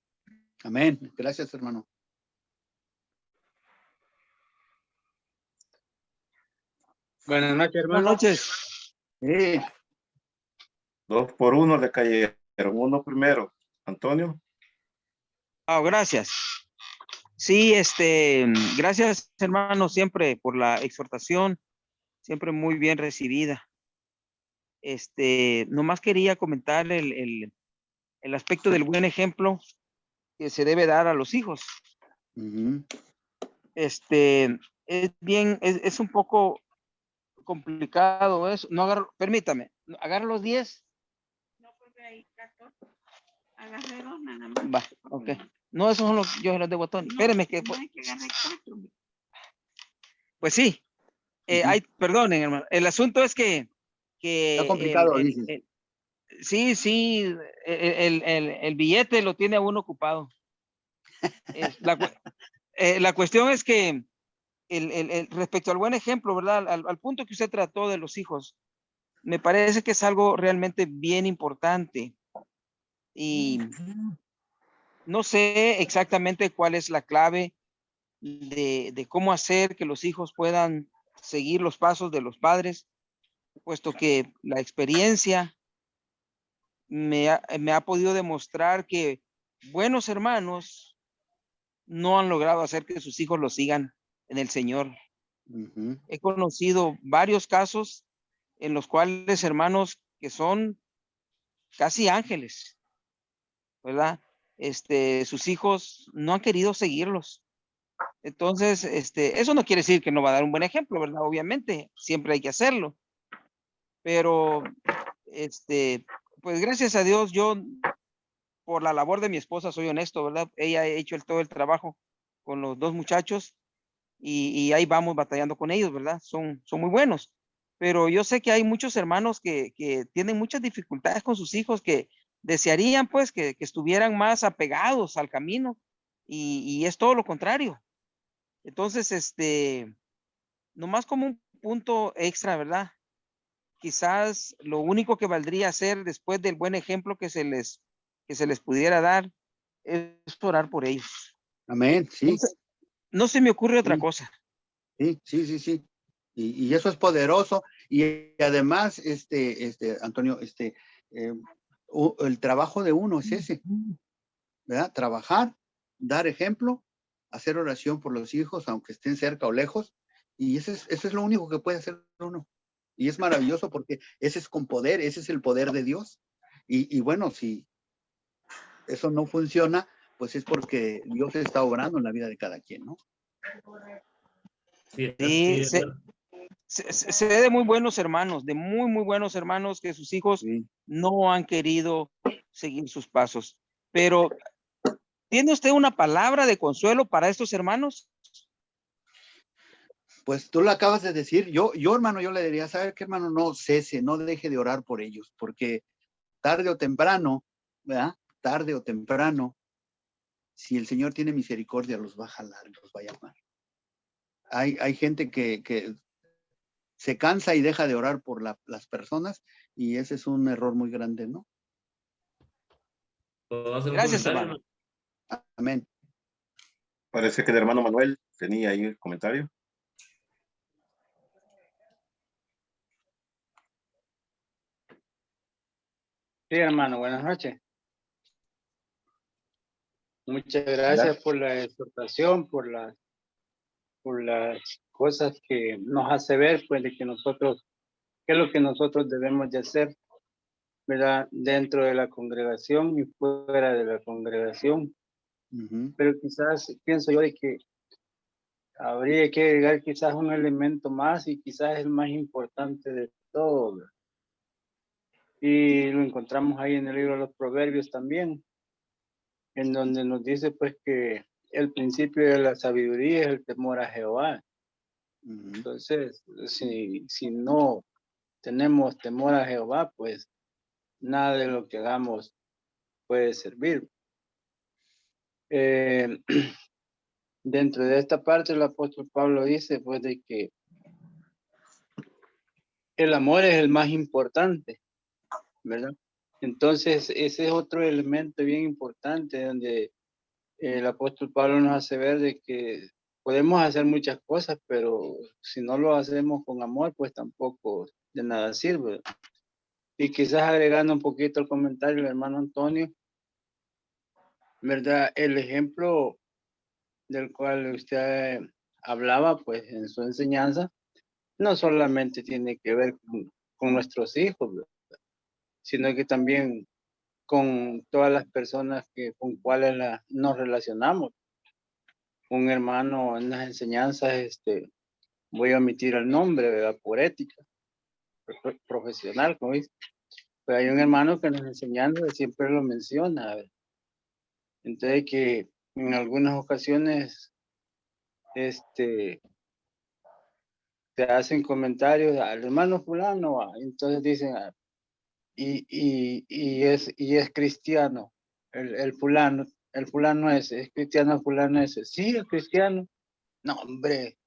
Amén. Gracias, hermano.
Buenas noches, hermano.
Buenas noches.
2 por 1 le cayeron. Uno primero. Antonio.
Gracias.
Sí, gracias hermano siempre por la exhortación, siempre muy bien recibida. Nomás quería comentar el aspecto del buen ejemplo que se debe dar a los hijos.
Ujú.
Es bien, es un poco complicado eso. No agarro, permítame, agarro los 10. No, porque hay 14. Agarré 2 nada más. Va, ok. No, esos son los, yo se los debo a Tony. Espéreme que. No hay que agarrar 4. Pues sí, perdonen, hermano. El asunto es que
Está complicado, dices.
sí, el billete lo tiene a uno ocupado. La cuestión es que respecto al buen ejemplo, ¿verdad? Al punto que usted trató de los hijos, me parece que es algo realmente bien importante. Y no sé exactamente cuál es la clave de cómo hacer que los hijos puedan seguir los pasos de los padres, puesto que la experiencia me ha podido demostrar que buenos hermanos no han logrado hacer que sus hijos lo sigan en el Señor.
Ujú.
He conocido varios casos en los cuales hermanos que son casi ángeles, ¿verdad? Sus hijos no han querido seguirlos. Entonces, eso no quiere decir que no va a dar un buen ejemplo, ¿verdad? Obviamente, siempre hay que hacerlo. Pero, pues gracias a Dios, yo por la labor de mi esposa soy honesto, ¿verdad? Ella ha hecho todo el trabajo con los 2 muchachos y ahí vamos batallando con ellos, ¿verdad? Son muy buenos. Pero yo sé que hay muchos hermanos que tienen muchas dificultades con sus hijos, que desearían pues que estuvieran más apegados al camino y es todo lo contrario. Entonces, nomás como un punto extra, ¿verdad? Quizás lo único que valdría hacer después del buen ejemplo que se les pudiera dar es orar por ellos.
Amén, sí,
No se me ocurre otra
sí,
cosa.
sí. Y eso es poderoso. Y además, Antonio, el trabajo de uno es ese, ¿verdad? Trabajar, dar ejemplo, hacer oración por los hijos, aunque estén cerca o lejos. Y eso es lo único que puede hacer uno. Y es maravilloso porque ese es con poder, ese es el poder de Dios. Y bueno, si eso no funciona, pues es porque Dios está obrando en la vida de cada quien, ¿no?
Sí, sé de muy buenos hermanos, de muy, muy buenos hermanos que sus hijos
Sí.
no han querido seguir sus pasos. Pero, ¿tiene usted una palabra de consuelo para estos hermanos?
Pues tú lo acabas de decir, yo hermano, yo le diría, ¿sabe qué, hermano? No cese, no deje de orar por ellos, porque tarde o temprano, ¿verdad? Tarde o temprano, si el Señor tiene misericordia, los va a jalar, los va a llamar. Hay gente que se cansa y deja de orar por las personas, y ese es un error muy grande, ¿no?
¿Puedo hacer un
Gracias,
comentario?
hermano.
Amén.
Parece que el hermano Manuel tenía ahí el comentario.
Sí, hermano, buenas noches. Muchas gracias por la exhortación, por las cosas que nos hace ver, pues, de que nosotros, qué es lo que nosotros debemos de hacer, ¿verdad? Dentro de la congregación y fuera de la congregación.
Uh-huh.
Pero quizás pienso yo de que habría que agregar quizás un elemento más y quizás el más importante de todo, ¿verdad? Y lo encontramos ahí en el libro de los Proverbios también, en donde nos dice pues que el principio de la sabiduría es el temor a Jehová.
Uh-huh.
Entonces, si no tenemos temor a Jehová, pues nada de lo que hagamos puede servir. Dentro de esta parte el apóstol Pablo dice pues de que el amor es el más importante, ¿verdad? Entonces ese es otro elemento bien importante donde el apóstol Pablo nos hace ver de que podemos hacer muchas cosas, pero si no lo hacemos con amor, pues tampoco de nada sirve. Y quizás agregando un poquito el comentario del hermano Antonio, ¿verdad? El ejemplo del cual usted hablaba, pues, en su enseñanza, no solamente tiene que ver con nuestros hijos, ¿verdad? Sino que también con todas las personas con cuales nos relacionamos. Un hermano en las enseñanzas, voy a omitir el nombre, ¿verdad? Por ética profesional, como dice. Pero hay un hermano que en las enseñanzas siempre lo menciona, ¿verdad? Entonces que en algunas ocasiones, te hacen comentarios al hermano fulano, entonces dicen, y es cristiano, el fulano ese, es cristiano fulano ese, sí, es cristiano. No, hombre,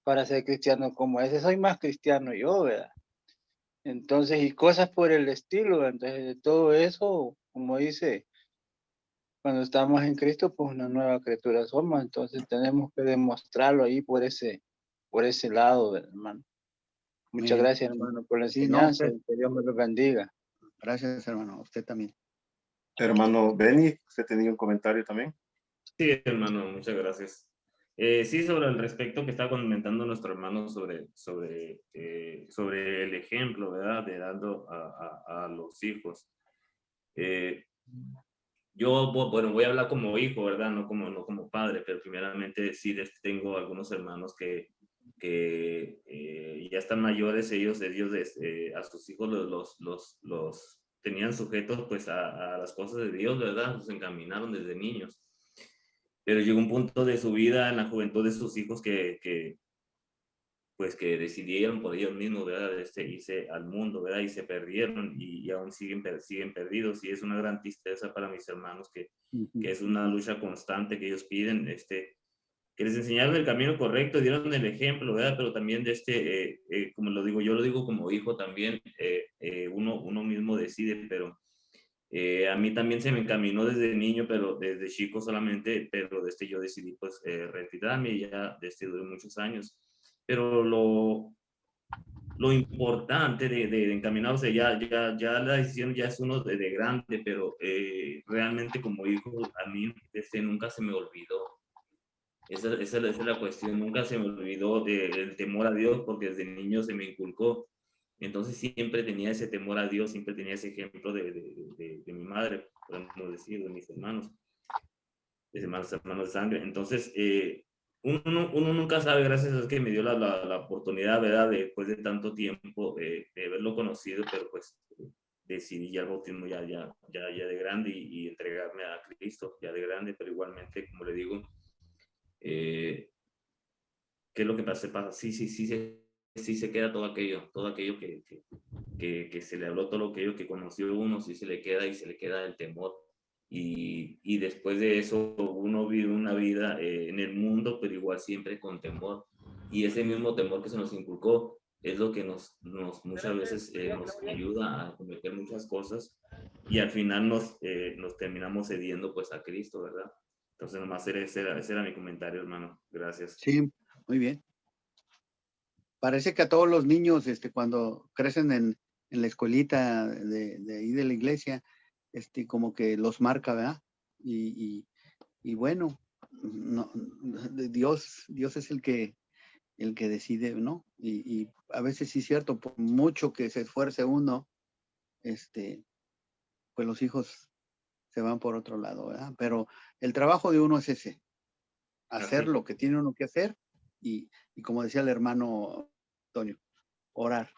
para ser cristiano como ese, soy más cristiano yo, ¿verdad? Entonces, y cosas por el estilo, entonces de todo eso, como dice, cuando estamos en Cristo, pues una nueva criatura somos, entonces tenemos que demostrarlo ahí por ese lado, ¿verdad, hermano? Muchas
bien.
gracias, hermano, por la
Sí, no,
enseñanza, y que Dios me los bendiga.
Gracias, hermano. Usted también.
Hermano Benny, ¿usted tenía un comentario también?
Sí, hermano, muchas gracias. Sí, sobre el respecto que estaba comentando nuestro hermano sobre el ejemplo, ¿verdad? De dando a los hijos. Yo, bueno, voy a hablar como hijo, ¿verdad? No como padre, pero primeramente sí tengo algunos hermanos que ya están mayores, ellos a sus hijos los tenían sujetos pues a las cosas de Dios, ¿verdad? Los encaminaron desde niños. Pero llegó un punto de su vida, en la juventud de sus hijos, pues que decidieron por ellos mismos, ¿verdad? Irse al mundo, ¿verdad? Y se perdieron y aún siguen perdidos. Y es una gran tristeza para mis hermanos que es una lucha constante que ellos piden, que les enseñaron el camino correcto, dieron el ejemplo, ¿verdad? Pero también como lo digo, yo lo digo como hijo también, uno mismo decide, pero a mí también se me encaminó desde niño, pero desde chico solamente, pero yo decidí pues retirarme y ya duré muchos años. Pero lo importante de encaminarse, ya la decisión ya es uno de grande, pero realmente como hijo, a mí nunca se me olvidó. Esa es la cuestión, nunca se me olvidó el temor a Dios, porque desde niño se me inculcó. Entonces siempre tenía ese temor a Dios, siempre tenía ese ejemplo de mi madre, podemos decir, de mis hermanos, hermanos de sangre. Entonces, uno nunca sabe, gracias a Dios que me dio la oportunidad, ¿verdad? Después de tanto tiempo de haberlo conocido, pero pues decidí ya el bautismo ya de grande y entregarme a Cristo ya de grande, pero igualmente, como le digo, ¿qué es lo que pasa? Sí se queda todo aquello que se le habló, todo aquello que conoció uno, sí se le queda y se le queda el temor. Y después de eso uno vive una vida en el mundo, pero igual siempre con temor. Y ese mismo temor que se nos inculcó es lo que muchas veces nos ayuda a cometer muchas cosas y al final nos terminamos cediendo pues a Cristo, ¿verdad? Entonces nomás ese era mi comentario, hermano. Gracias.
Sí, muy bien. Parece que a todos los niños, cuando crecen en la escuelita de ahí de la iglesia, como que los marca, ¿verdad? Y bueno, no, Dios es el que decide, ¿no? Y a veces sí es cierto, por mucho que se esfuerce uno, pues los hijos se van por otro lado, ¿verdad? Pero el trabajo de uno es ese, hacer
Así.
lo que tiene uno que hacer y como decía el hermano Antonio, orar,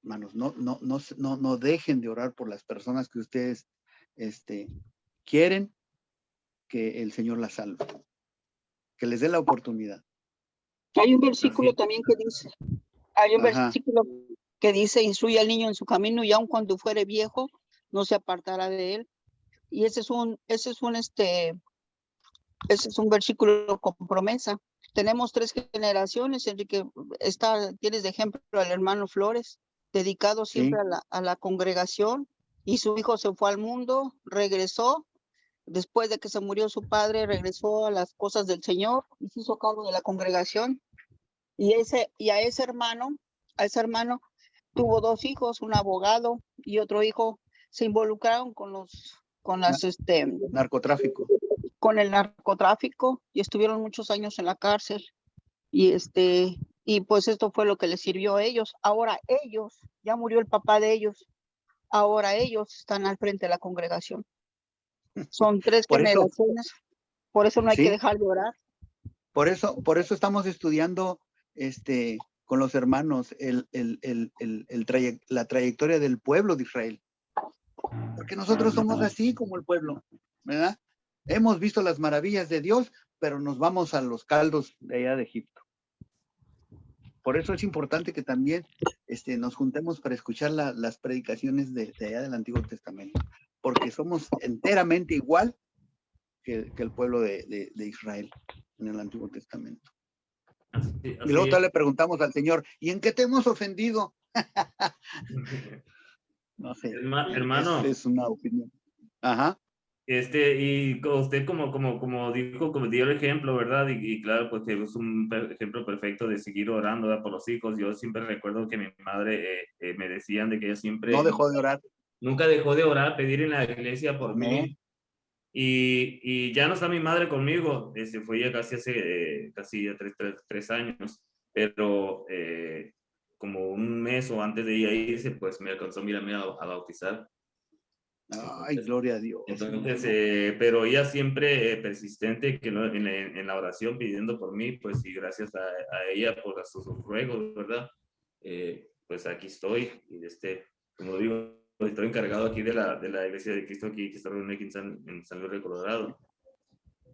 hermanos, no dejen de orar por las personas que ustedes quieren que el Señor las salve, que les dé la oportunidad.
Hay un versículo
Así.
también que dice, versículo que dice, instruye al niño en su camino y aun cuando fuere viejo, no se apartará de él. Y ese es un versículo con promesa. Tenemos 3 generaciones, Enrique, tienes de ejemplo al hermano Flores, dedicado siempre a la congregación, y su hijo se fue al mundo, regresó, después de que se murió su padre, regresó a las cosas del Señor y se hizo cargo de la congregación. Y a ese hermano tuvo 2 hijos, un abogado y otro hijo. Se involucraron con narcotráfico. con el narcotráfico y estuvieron muchos años en la cárcel. Y pues esto fue lo que les sirvió a ellos. Ahora ellos, ya murió el papá de ellos, ahora ellos están al frente de la congregación. Son 3
Por eso,
generaciones, por eso no hay que
sí,
dejar de orar.
por eso estamos estudiando con los hermanos la trayectoria del pueblo de Israel. Porque nosotros somos así como el pueblo, ¿verdad? Hemos visto las maravillas de Dios, pero nos vamos a los caldos de allá de Egipto. Por eso es importante que también nos juntemos para escuchar las predicaciones de allá del Antiguo Testamento, porque somos enteramente igual que el pueblo de Israel en el Antiguo Testamento. Y luego todavía le preguntamos al Señor, ¿y en qué te hemos ofendido? No sé.
Hermano.
Es una opinión. Ajá.
Y usted como dijo, como dio el ejemplo, ¿verdad? Y claro, pues que es un ejemplo perfecto de seguir orando, ¿verdad? Por los hijos. Yo siempre recuerdo que mi madre me decían de que ella siempre...
No dejó de orar.
Nunca dejó de orar, pedir en la iglesia por
Amén.
mí. Y ya no está mi madre conmigo. Fue ya casi hace casi ya 3 años. Pero como un mes o antes de ella irse, pues me alcanzó a mí a bautizar.
Ay, gloria a Dios.
Entonces, pero ella siempre persistente que en la oración pidiendo por mí, pues y gracias a ella por sus ruegos, ¿verdad? Pues aquí estoy y como digo, estoy encargado aquí de la Iglesia de Cristo aquí, que está reunida aquí en San Luis de Colorado.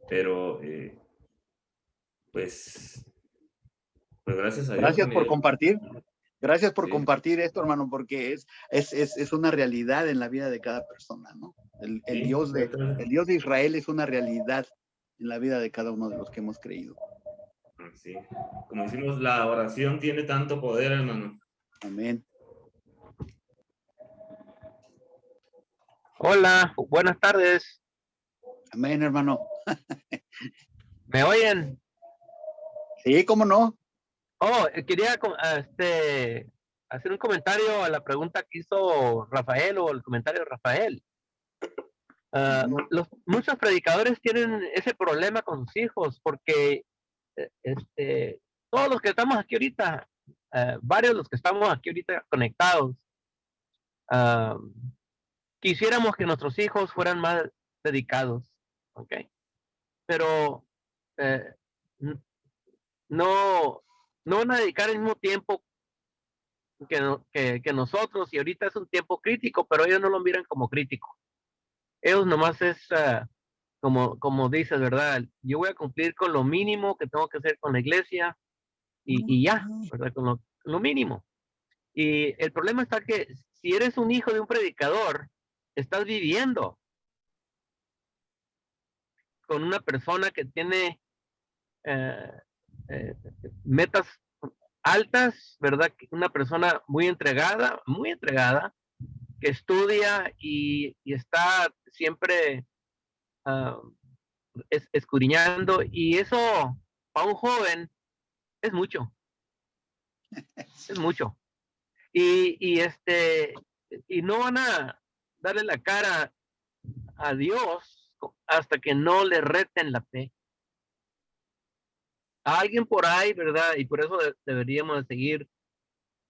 Pero, pues gracias a Dios.
Gracias por compartir. Gracias por compartir esto, hermano, porque es una realidad en la vida de cada persona, ¿no? El Dios de Israel es una realidad en la vida de cada uno de los que hemos creído.
Sí. Como decimos, la oración tiene tanto poder, hermano.
Amén.
Hola, buenas tardes.
Amén, hermano.
¿Me oyen?
Sí, ¿cómo no?
Oh, quería hacer un comentario a la pregunta que hizo Rafael o el comentario de Rafael. Muchos predicadores tienen ese problema con sus hijos porque todos los que estamos aquí ahorita, varios de los que estamos aquí ahorita conectados, quisiéramos que nuestros hijos fueran más dedicados, ¿ok? Pero no van a dedicar el mismo tiempo que nosotros, y ahorita es un tiempo crítico, pero ellos no lo miran como crítico. Ellos nomás es, como dices, ¿verdad? Yo voy a cumplir con lo mínimo que tengo que hacer con la iglesia y ya, ¿verdad? Con lo mínimo. Y el problema está que si eres un hijo de un predicador, estás viviendo con una persona que tiene metas altas, ¿verdad? Una persona muy entregada, que estudia y está siempre escudriñando, y eso para un joven es mucho. Es mucho. Y no van a darle la cara a Dios hasta que no le reten la fe. A alguien por ahí, ¿verdad? Y por eso deberíamos de seguir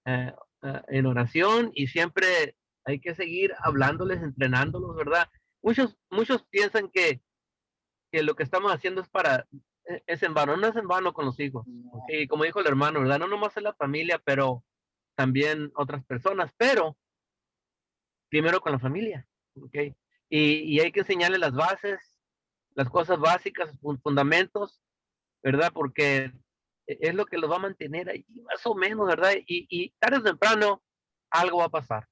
en oración, y siempre hay que seguir hablándoles, entrenándolos, ¿verdad? Muchos piensan que lo que estamos haciendo es en vano. No es en vano con los hijos. Y como dijo el hermano, ¿verdad? No nomás es la familia, pero también otras personas, pero primero con la familia, ¿ok? Y hay que enseñarles las bases, las cosas básicas, fundamentos, ¿verdad? Porque es lo que los va a mantener ahí, más o menos, ¿verdad? Y tarde o temprano algo va a pasar.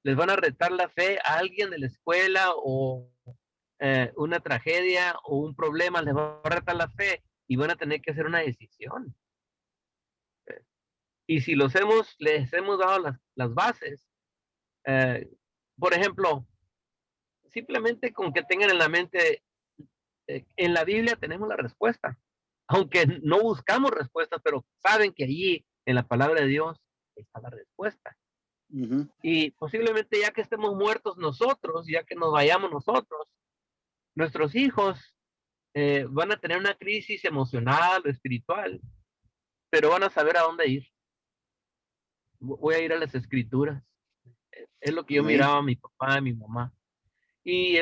Les van a retar la fe a alguien de la escuela, o una tragedia o un problema les va a retar la fe y van a tener que hacer una decisión. Y si les hemos dado las bases, por ejemplo, simplemente con que tengan en la mente, en la Biblia tenemos la respuesta, aunque no buscamos respuestas, pero saben que allí en la palabra de Dios está la respuesta. Y posiblemente ya que estemos muertos nosotros, ya que nos vayamos nosotros, nuestros hijos van a tener una crisis emocional o espiritual, pero van a saber a dónde ir. Voy a ir a las escrituras. Es lo que yo
Amén.
miraba a mi papá, a mi mamá. Y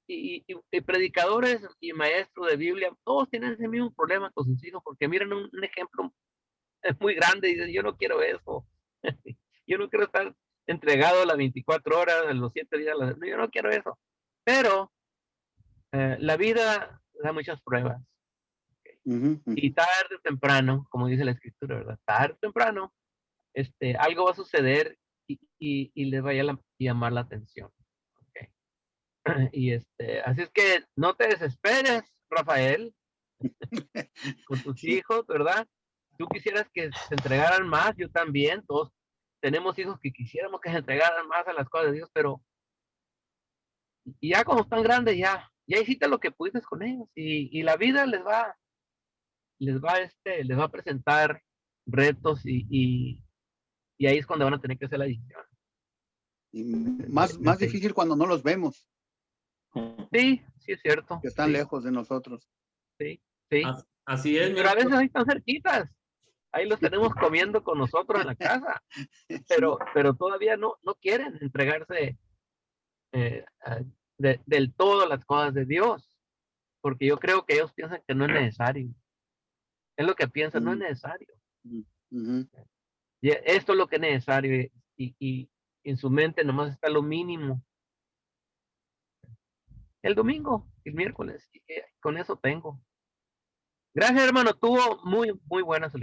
y predicadores y maestros de Biblia, todos tienen ese mismo problema con sus hijos, porque miran un ejemplo muy grande y dicen, yo no quiero eso. Yo no quiero estar entregado a las 24 horas, a los 7 días. No, yo no quiero eso. Pero la vida da muchas pruebas.
Ujú, ujú.
Y tarde o temprano, como dice la escritura, ¿verdad? Tarde o temprano, algo va a suceder y les vaya a llamar la atención. ¿Ok? Y así es que no te desesperes, Rafael, con tus
Sí.
hijos, ¿verdad? Tú quisieras que se entregaran más, yo también, todos tenemos hijos que quisiéramos que se entregaran más a las cosas de Dios, pero ya como están grandes, ya hiciste lo que pudiste con ellos y la vida les va a presentar retos y ahí es cuando van a tener que hacer la decisión.
Y
de-
más
de seguir.
difícil cuando no los vemos,
Sí, sí es cierto.
que están
Sí,
lejos de nosotros.
sí, sí.
Así es, mi
Pero a veces
hermano.
ahí están cerquitas. Ahí los tenemos comiendo con nosotros en la casa,
Sí.
pero todavía no quieren entregarse del todo a las cosas de Dios, porque yo creo que ellos piensan que no es necesario. Es lo que piensan, no es necesario.
Ujú.
Y esto es lo que es necesario y en su mente nomás está lo mínimo. El domingo, el miércoles, y con eso tengo. Gracias, hermano. Tuvo muy buena selección.